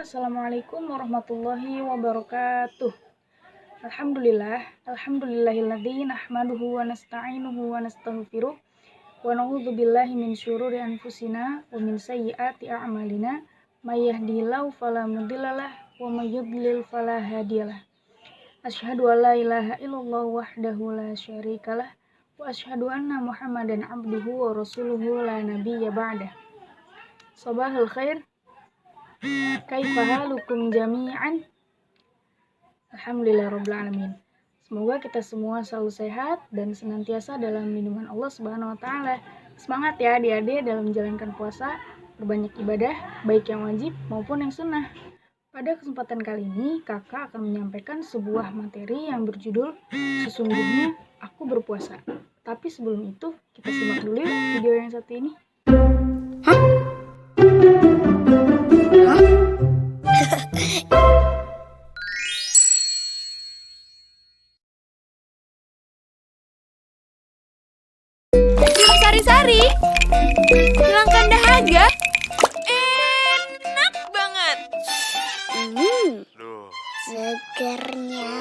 Assalamualaikum warahmatullahi wabarakatuh. Alhamdulillahilladzi nahmaduhu wa nasta'inuhu wa nastaghfiruh wa na'udzu billahi min syururi anfusina wa min sayyiati a'malina may yahdihillahu fala mudhillalah wa may yudlil fala hadiyalah. Asyhadu an la ilaha illallah wahdahu la syarikalah wa asyhadu anna Muhammadan abduhu wa rasuluhu la nabiyya ba'dah. Sabahul khair. Kaifa halukum jami'an? Alhamdulillahirabbil alamin. Semoga kita semua selalu sehat dan senantiasa dalam lindungan Allah Subhanahu wa taala. Semangat ya adik-adik dalam menjalankan puasa, berbanyak ibadah baik yang wajib maupun yang sunnah. Pada kesempatan kali ini, Kakak akan menyampaikan sebuah materi yang berjudul Sesungguhnya Aku Berpuasa. Tapi sebelum itu, kita simak dulu video yang satu ini. Sari-sari, hilangkan dahaga. Enak banget. Duh, Segernya.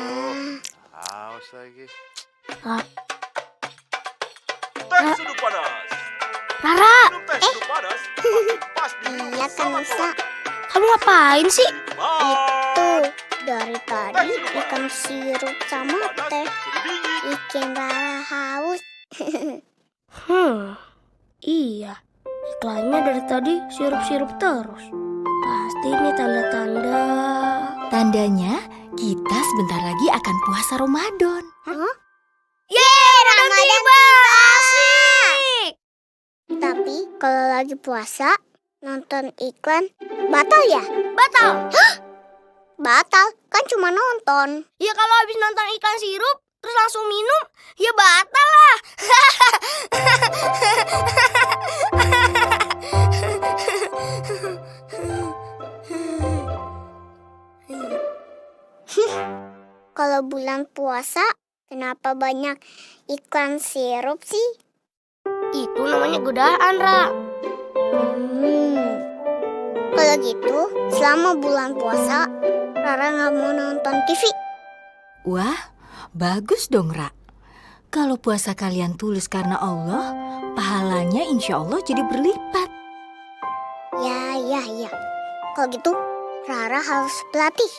haus lagi. Ah. Teh sudu panas. Rara, Minum teh sudu panas. Makin pas di minum iya kan sama Nisa. Kamu ngapain sih? Itu dari tadi ikan sirup sama teh Sudu dingin. bikin Rara haus. Iya. Iklannya dari tadi sirup-sirup terus. Pasti ini tanda-tanda. Tandanya kita sebentar lagi akan puasa Ramadan. Yeay, Ramadan tiba! Asik. Tapi kalau lagi puasa, nonton iklan batal ya? Batal. Batal, kan cuma nonton. Ya kalau habis nonton iklan sirup terus langsung minum, ya batal lah. Kalau bulan puasa, kenapa banyak iklan sirup sih? Itu namanya godaan, Ra. Kalau gitu, selama bulan puasa, Rara nggak mau nonton TV. Wah, bagus dong, Ra. Kalau puasa kalian tulus karena Allah, pahalanya insya Allah jadi berlipat. Ya. Kalau gitu, Rara harus berlatih.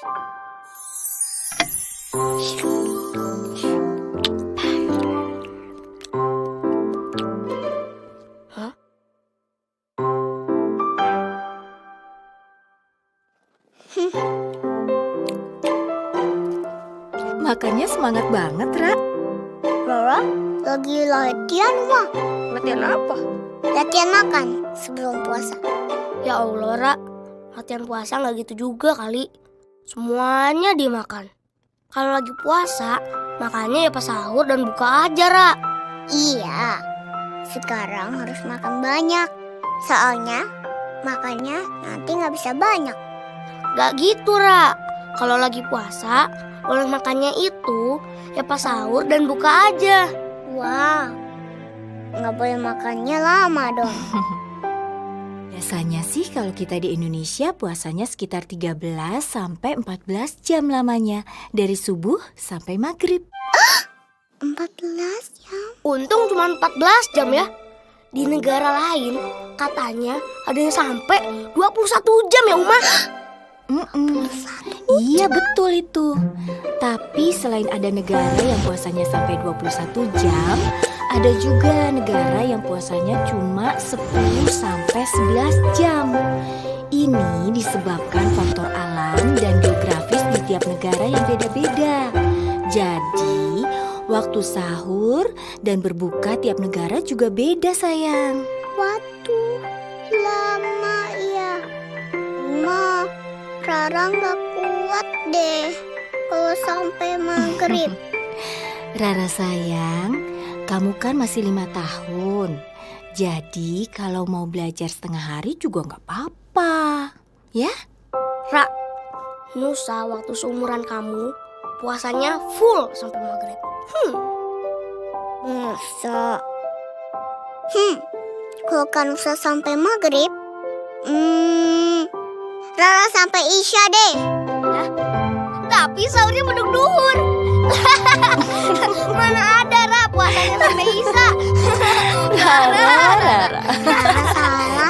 Makanya semangat banget, Ra. Rara lagi latihan mah. Latihan apa? Latihan makan sebelum puasa. Ya Allah, Ra. Latihan puasa nggak gitu juga kali. Semuanya dimakan. Kalau lagi puasa, makannya ya pas sahur dan buka aja, Ra. Iya, sekarang harus makan banyak. Soalnya makannya nanti nggak bisa banyak. Gak gitu, Ra. Kalau lagi puasa, boleh makannya itu ya pas sahur dan buka aja. Wah, nggak boleh makannya lama dong. Biasanya sih kalau kita di Indonesia puasanya sekitar 13 sampai 14 jam lamanya. Dari subuh sampai maghrib. 14 jam. Untung cuma 14 jam ya. Di negara lain katanya ada yang sampai 21 jam ya, Uma. Iya betul itu. Tapi selain ada negara yang puasanya sampai 21 jam, Ada juga negara yang puasanya cuma 10 sampai 11 jam. Ini disebabkan faktor alam dan geografis di tiap negara yang beda-beda. Jadi, waktu sahur dan berbuka tiap negara juga beda, sayang. Waduh, lama ya. Ma, Rara nggak kuat deh kalau sampai maghrib. Rara sayang, kamu kan masih 5 tahun. Jadi kalau mau belajar setengah hari juga nggak apa-apa. Ya? Ra, Nusa waktu seumuran kamu puasanya full sampai maghrib. Masa? Kalau kan usah sampai maghrib, Rara sampai Isya deh. Tapi sahurnya beduk duhur. Mana ada Ra puasanya sampai Isya. Rara. Rara salah ya.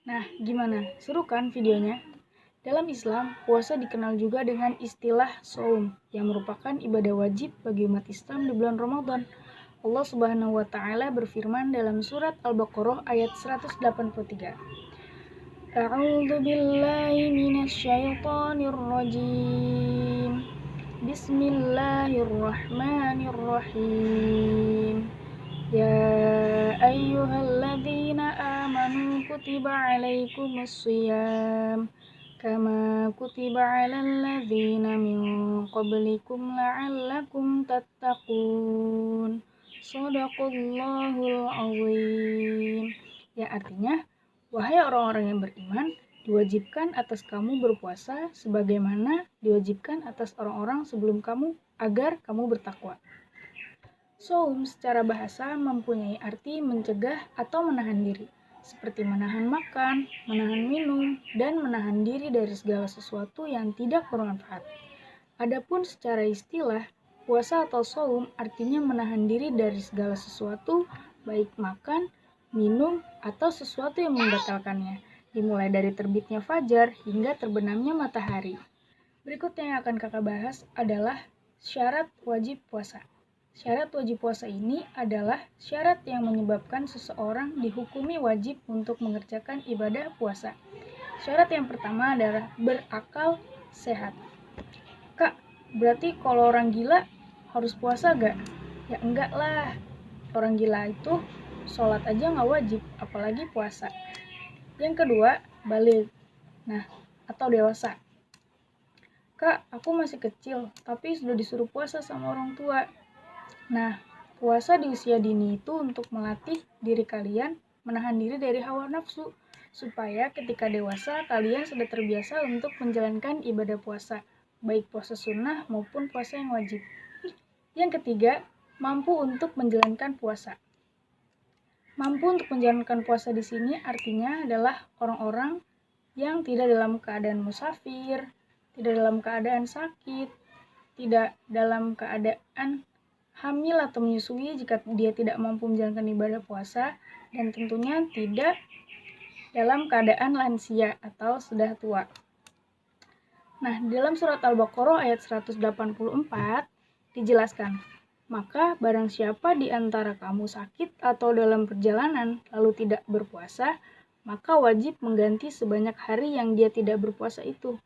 Nah, gimana? Seru kan videonya? Dalam Islam, puasa dikenal juga dengan istilah shaum, yang merupakan ibadah wajib bagi umat Islam di bulan Ramadan. Allah Subhanahu wa Ta'ala berfirman dalam surat Al-Baqarah ayat 183. A'udzu billahi minasyaitonir rajim. Bismillahirrahmanirrahim. Ya ayyuhalladzina amanu kutiba alaikumus shiyam kama kutiba alal ladzina min qablikum la'allakum tattaqun. Shadaqallahul azim. Ya, artinya, wahai orang-orang yang beriman, diwajibkan atas kamu berpuasa sebagaimana diwajibkan atas orang-orang sebelum kamu agar kamu bertakwa. Shaum secara bahasa mempunyai arti mencegah atau menahan diri, seperti menahan makan, menahan minum, dan menahan diri dari segala sesuatu yang tidak bermanfaat. Adapun secara istilah, puasa atau shaum artinya menahan diri dari segala sesuatu, baik makan, minum, atau sesuatu yang membatalkannya, dimulai dari terbitnya fajar hingga terbenamnya matahari. Berikutnya yang akan kakak bahas adalah syarat wajib puasa. Syarat wajib puasa ini adalah syarat yang menyebabkan seseorang dihukumi wajib untuk mengerjakan ibadah puasa. Syarat yang pertama adalah berakal sehat. Kak, berarti kalau orang gila harus puasa gak? Ya enggak lah. Orang gila itu sholat aja gak wajib, apalagi puasa. Yang kedua, baligh. Nah, atau dewasa. Kak, aku masih kecil, tapi sudah disuruh puasa sama orang tua. Nah, puasa di usia dini itu untuk melatih diri kalian menahan diri dari hawa nafsu, supaya ketika dewasa kalian sudah terbiasa untuk menjalankan ibadah puasa, baik puasa sunnah maupun puasa yang wajib. Yang ketiga, mampu untuk menjalankan puasa. Mampu untuk menjalankan puasa di sini artinya adalah orang-orang yang tidak dalam keadaan musafir, tidak dalam keadaan sakit, tidak dalam keadaan hamil atau menyusui jika dia tidak mampu menjalankan ibadah puasa, dan tentunya tidak dalam keadaan lansia atau sudah tua. Nah, dalam surat Al-Baqarah ayat 184 dijelaskan, maka barang siapa di antara kamu sakit atau dalam perjalanan lalu tidak berpuasa, maka wajib mengganti sebanyak hari yang dia tidak berpuasa itu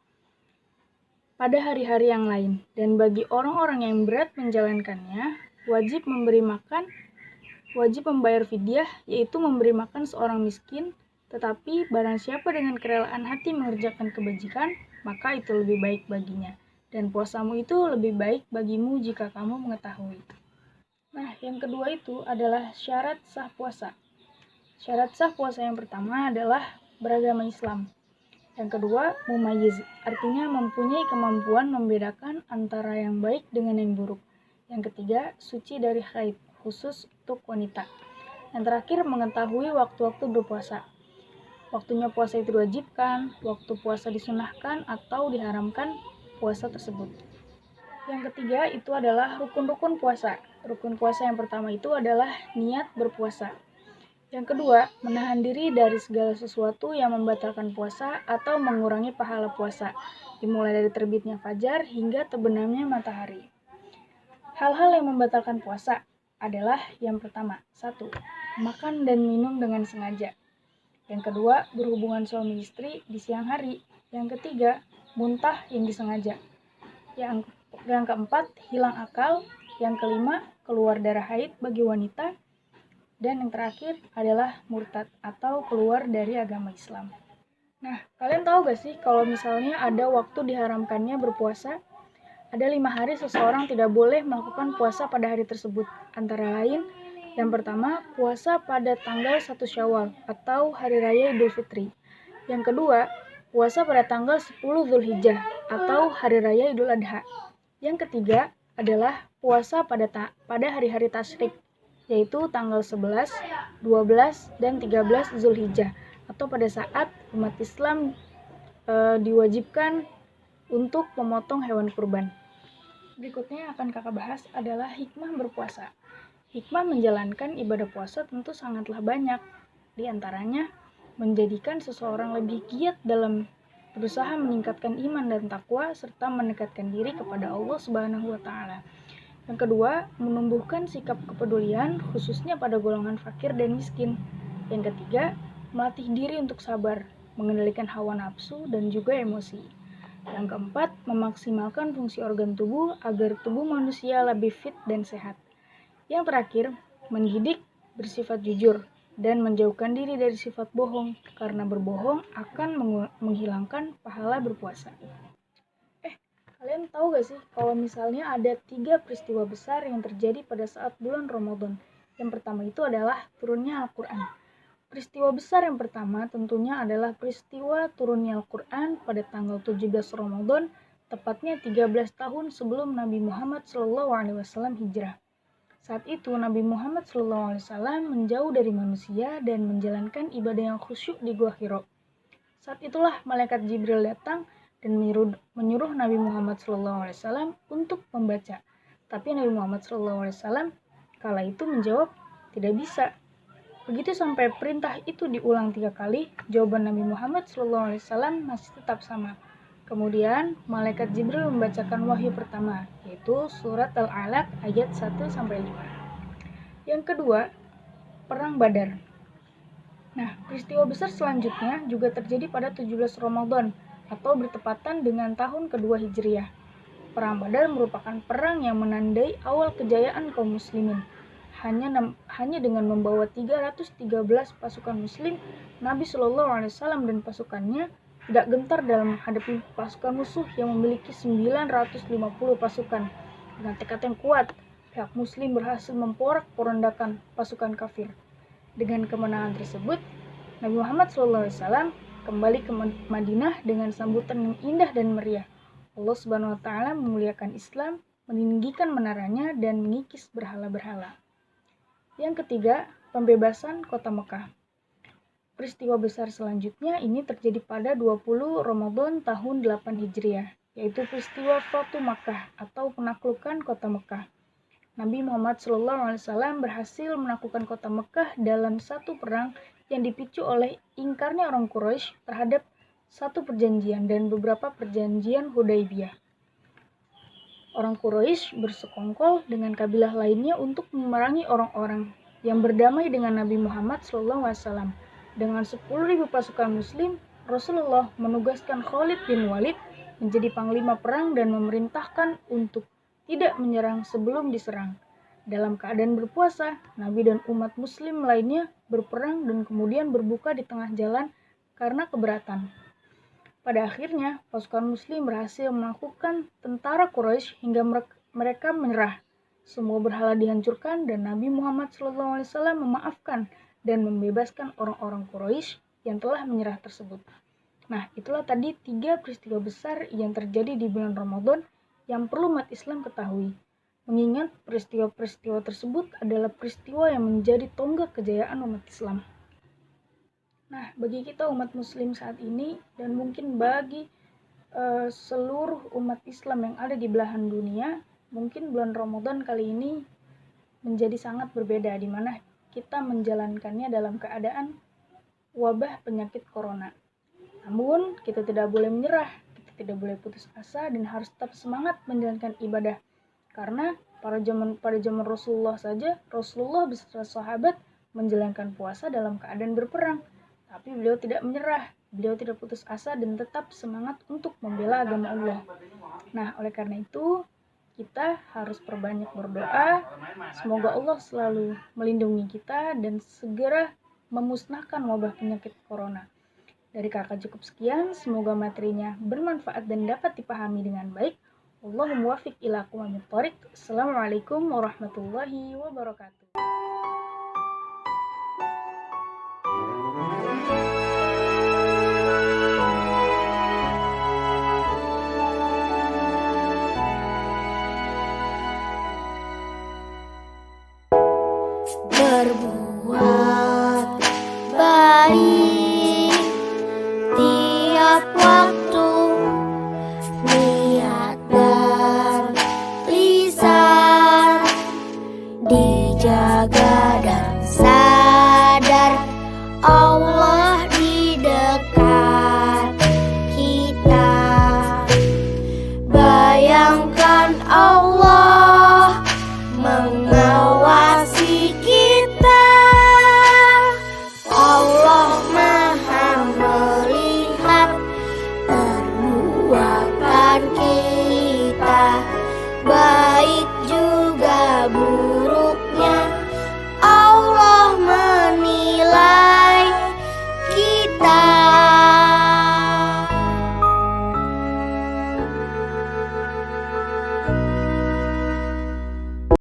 pada hari-hari yang lain. Dan bagi orang-orang yang berat menjalankannya, wajib memberi makan, wajib membayar fidyah, yaitu memberi makan seorang miskin. Tetapi barang siapa dengan kerelaan hati mengerjakan kebajikan, maka itu lebih baik baginya. Dan puasamu itu lebih baik bagimu jika kamu mengetahui. Nah, yang kedua itu adalah syarat sah puasa. Syarat sah puasa yang pertama adalah beragama Islam. Yang kedua, mumayyiz, artinya mempunyai kemampuan membedakan antara yang baik dengan yang buruk. Yang ketiga, suci dari haid, khusus untuk wanita. Yang terakhir, mengetahui waktu-waktu berpuasa. Waktunya puasa itu diwajibkan, waktu puasa disunahkan atau diharamkan puasa tersebut. Yang ketiga itu adalah rukun-rukun puasa. Rukun puasa yang pertama itu adalah niat berpuasa. Yang kedua, menahan diri dari segala sesuatu yang membatalkan puasa atau mengurangi pahala puasa, dimulai dari terbitnya fajar hingga terbenamnya matahari. Hal-hal yang membatalkan puasa adalah yang pertama, 1. Makan dan minum dengan sengaja. Yang kedua, berhubungan suami istri di siang hari. Yang ketiga, muntah yang disengaja. Yang keempat, hilang akal. Yang kelima, keluar darah haid bagi wanita. Dan yang terakhir adalah murtad atau keluar dari agama Islam. Nah, kalian tahu gak sih kalau misalnya ada waktu diharamkannya berpuasa? Ada 5 hari seseorang tidak boleh melakukan puasa pada hari tersebut. Antara lain, yang pertama, puasa pada tanggal 1 Syawal atau Hari Raya Idul Fitri. Yang kedua, puasa pada tanggal 10 Zulhijjah atau Hari Raya Idul Adha. Yang ketiga adalah puasa pada hari-hari tasyrik, yaitu tanggal 11, 12, dan 13 Zulhijjah, atau pada saat umat Islam diwajibkan untuk memotong hewan kurban. Berikutnya yang akan kakak bahas adalah hikmah berpuasa. Hikmah menjalankan ibadah puasa tentu sangatlah banyak. Di antaranya, menjadikan seseorang lebih giat dalam berusaha meningkatkan iman dan takwa serta mendekatkan diri kepada Allah Subhanahu wa taala. Yang kedua, menumbuhkan sikap kepedulian khususnya pada golongan fakir dan miskin. Yang ketiga, melatih diri untuk sabar, mengendalikan hawa nafsu dan juga emosi. Yang keempat, memaksimalkan fungsi organ tubuh agar tubuh manusia lebih fit dan sehat. Yang terakhir, mendidik bersifat jujur dan menjauhkan diri dari sifat bohong, karena berbohong akan menghilangkan pahala berpuasa. Kalian tahu gak sih kalau misalnya ada 3 peristiwa besar yang terjadi pada saat bulan Ramadan? Yang pertama itu adalah turunnya Al-Quran. Peristiwa besar yang pertama tentunya adalah peristiwa turunnya Al-Quran pada tanggal 17 Ramadan, tepatnya 13 tahun sebelum Nabi Muhammad SAW hijrah. Saat itu Nabi Muhammad SAW menjauh dari manusia dan menjalankan ibadah yang khusyuk di Gua Hiro. Saat itulah malaikat Jibril datang dan menyuruh Nabi Muhammad SAW untuk membaca. Tapi Nabi Muhammad SAW kala itu menjawab, tidak bisa. Begitu sampai perintah itu diulang 3 kali, jawaban Nabi Muhammad SAW masih tetap sama. Kemudian, malaikat Jibril membacakan wahyu pertama, yaitu surat Al-Alaq ayat 1-5. Yang kedua, Perang Badar. Nah, peristiwa besar selanjutnya juga terjadi pada 17 Ramadan, atau bertepatan dengan tahun kedua Hijriah. Perang Badar merupakan perang yang menandai awal kejayaan kaum muslimin. Hanya dengan membawa 313 pasukan muslim, Nabi SAW dan pasukannya tidak gentar dalam menghadapi pasukan musuh yang memiliki 950 pasukan. Dengan tekad yang kuat, pihak muslim berhasil memporak-porandakan pasukan kafir. Dengan kemenangan tersebut, Nabi Muhammad SAW kembali ke Madinah dengan sambutan yang indah dan meriah. Allah Subhanahu wa taala memuliakan Islam, meninggikan menaranya dan mengikis berhala-berhala. Yang ketiga, pembebasan kota Mekah. Peristiwa besar selanjutnya ini terjadi pada 20 Ramadan tahun 8 Hijriah, yaitu peristiwa Fatu Makkah atau penaklukan kota Mekah. Nabi Muhammad SAW berhasil menaklukkan kota Mekah dalam satu perang yang dipicu oleh ingkarnya orang Quraisy terhadap satu perjanjian dan beberapa perjanjian Hudaybiyah. Orang Quraisy bersekongkol dengan kabilah lainnya untuk memerangi orang-orang yang berdamai dengan Nabi Muhammad SAW. Dengan 10.000 pasukan muslim, Rasulullah menugaskan Khalid bin Walid menjadi panglima perang dan memerintahkan untuk tidak menyerang sebelum diserang. Dalam keadaan berpuasa, Nabi dan umat muslim lainnya berperang dan kemudian berbuka di tengah jalan karena keberatan. Pada akhirnya, pasukan muslim berhasil menaklukkan tentara Quraisy hingga mereka menyerah. Semua berhala dihancurkan dan Nabi Muhammad SAW memaafkan dan membebaskan orang-orang Quraisy yang telah menyerah tersebut. Nah, itulah tadi 3 peristiwa besar yang terjadi di bulan Ramadan yang perlu umat Islam ketahui. Mengingat peristiwa-peristiwa tersebut adalah peristiwa yang menjadi tonggak kejayaan umat Islam. Nah, bagi kita umat muslim saat ini dan mungkin bagi seluruh umat Islam yang ada di belahan dunia, mungkin bulan Ramadan kali ini menjadi sangat berbeda, di mana kita menjalankannya dalam keadaan wabah penyakit corona. Namun, kita tidak boleh menyerah, kita tidak boleh putus asa, dan harus tetap semangat menjalankan ibadah. Karena pada zaman Rasulullah saja, Rasulullah beserta sahabat menjalankan puasa dalam keadaan berperang. Tapi beliau tidak menyerah, beliau tidak putus asa, dan tetap semangat untuk membela agama Allah. Nah, oleh karena itu, kita harus perbanyak berdoa, semoga Allah selalu melindungi kita dan segera memusnahkan wabah penyakit corona. Dari kakak cukup sekian, semoga materinya bermanfaat dan dapat dipahami dengan baik. Allahumma muwaffiq ila aqwamit thoriq. Assalamualaikum warahmatullahi wabarakatuh. Berbuat baik